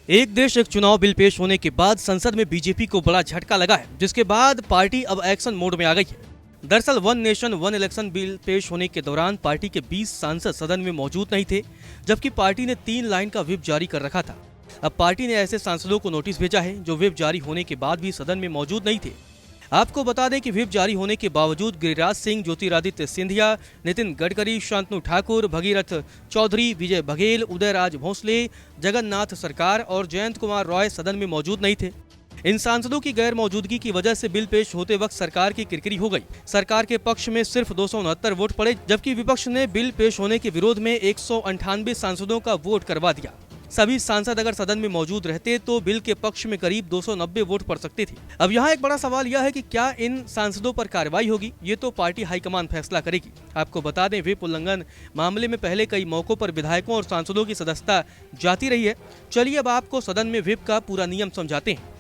एक देश एक चुनाव बिल पेश होने के बाद संसद में बीजेपी को बड़ा झटका लगा है, जिसके बाद पार्टी अब एक्शन मोड में आ गई है। दरअसल one nation one election bill पेश होने के दौरान पार्टी के 20 सांसद सदन में मौजूद नहीं थे, जबकि पार्टी ने 3 लाइन का व्हिप जारी कर रखा था। अब पार्टी ने ऐसे सांसदों को नोटिस भेजा है जो व्हिप जारी होने के बाद भी सदन में मौजूद नहीं थे। आपको बता दें कि व्हिप जारी होने के बावजूद गिरिराज सिंह, ज्योतिरादित्य सिंधिया, नितिन गडकरी, शांतनु ठाकुर, भगीरथ चौधरी, विजय बघेल, उदयराज भोसले, जगन्नाथ सरकार और जयंत कुमार रॉय सदन में मौजूद नहीं थे। इन सांसदों की गैर मौजूदगी की वजह से बिल पेश होते वक्त सरकार की किरकिरी हो गई। सरकार के पक्ष में सिर्फ 269 वोट पड़े, जबकि विपक्ष ने बिल पेश होने के विरोध में 198 सांसदों का वोट करवा दिया। सभी सांसद अगर सदन में मौजूद रहते तो बिल के पक्ष में करीब 290 वोट पड़ सकते थे। अब यहाँ एक बड़ा सवाल यह है कि क्या इन सांसदों पर कार्रवाई होगी, ये तो पार्टी हाईकमान फैसला करेगी। आपको बता दें, व्हिप उल्लंघन मामले में पहले कई मौकों पर विधायकों और सांसदों की सदस्यता जाती रही है। चलिए अब आपको सदन में व्हिप का पूरा नियम समझाते हैं।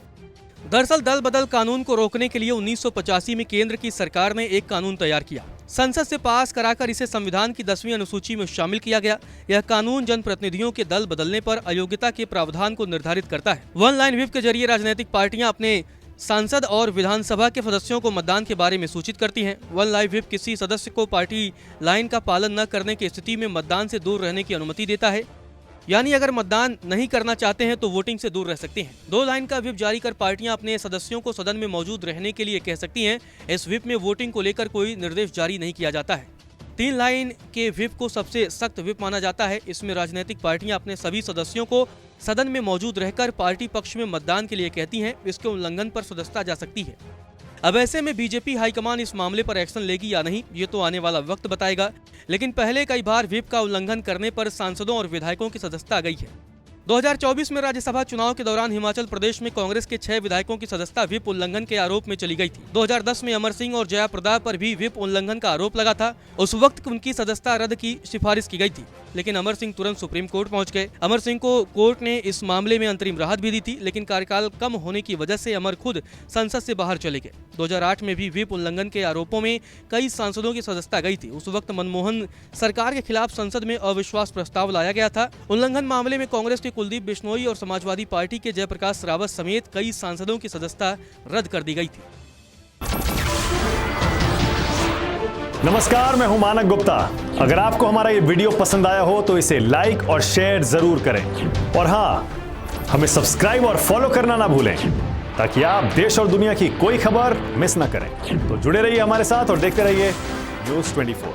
दरअसल दल बदल कानून को रोकने के लिए 1985 में केंद्र की सरकार ने एक कानून तैयार किया। संसद से पास कराकर इसे संविधान की 10वीं अनुसूची में शामिल किया गया। यह कानून जनप्रतिनिधियों के दल बदलने पर अयोग्यता के प्रावधान को निर्धारित करता है। वन लाइन व्हिप के जरिए राजनीतिक पार्टियां अपने सांसद और विधानसभा के सदस्यों को मतदान के बारे में सूचित करती हैं। वन लाइन व्हिप किसी सदस्य को पार्टी लाइन का पालन न करने की स्थिति में मतदान से दूर रहने की अनुमति देता है, यानी अगर मतदान नहीं करना चाहते हैं तो वोटिंग से दूर रह सकते हैं। 2 लाइन का व्हिप जारी कर पार्टियां अपने सदस्यों को सदन में मौजूद रहने के लिए कह सकती हैं। इस व्हिप में वोटिंग को लेकर कोई निर्देश जारी नहीं किया जाता है। 3 लाइन के व्हिप को सबसे सख्त व्हिप माना जाता है। इसमें राजनीतिक पार्टियां अपने सभी सदस्यों को सदन में मौजूद रहकर पार्टी पक्ष में मतदान के लिए कहती हैं। इसके उल्लंघन पर सदस्यता जा सकती है। अब ऐसे में बीजेपी हाईकमान इस मामले पर एक्शन लेगी या नहीं, ये तो आने वाला वक्त बताएगा। लेकिन पहले कई बार व्हिप का उल्लंघन करने पर सांसदों और विधायकों की सदस्यता गई है। 2024 में राज्यसभा चुनाव के दौरान हिमाचल प्रदेश में कांग्रेस के 6 विधायकों की सदस्यता व्हिप उल्लंघन के आरोप में चली गई थी। 2010 में अमर सिंह और जया प्रदा पर भी व्हिप उल्लंघन का आरोप लगा था। उस वक्त उनकी सदस्यता रद्द की सिफारिश की गई थी, लेकिन अमर सिंह तुरंत सुप्रीम कोर्ट पहुंच गए। अमर सिंह को कोर्ट ने इस मामले में अंतरिम राहत भी दी थी, लेकिन कार्यकाल कम होने की वजह से अमर खुद संसद से बाहर चले गए। 2008 में भी व्हिप उल्लंघन के आरोपों में कई सांसदों की सदस्यता गई थी। उस वक्त मनमोहन सरकार के खिलाफ संसद में अविश्वास प्रस्ताव लाया गया था। उल्लंघन मामले में कांग्रेस के कुलदीप बिश्नोई और समाजवादी पार्टी के जयप्रकाश रावत समेत कई सांसदों की सदस्यता रद्द कर दी गई थी। नमस्कार, मैं हूं मानक गुप्ता। अगर आपको हमारा ये वीडियो पसंद आया हो तो इसे लाइक और शेयर जरूर करें, और हां, हमें सब्सक्राइब और फॉलो करना ना भूलें ताकि आप देश और दुनिया की कोई खबर मिस ना करें। तो जुड़े रहिए हमारे साथ और देखते रहिए न्यूज़ 24।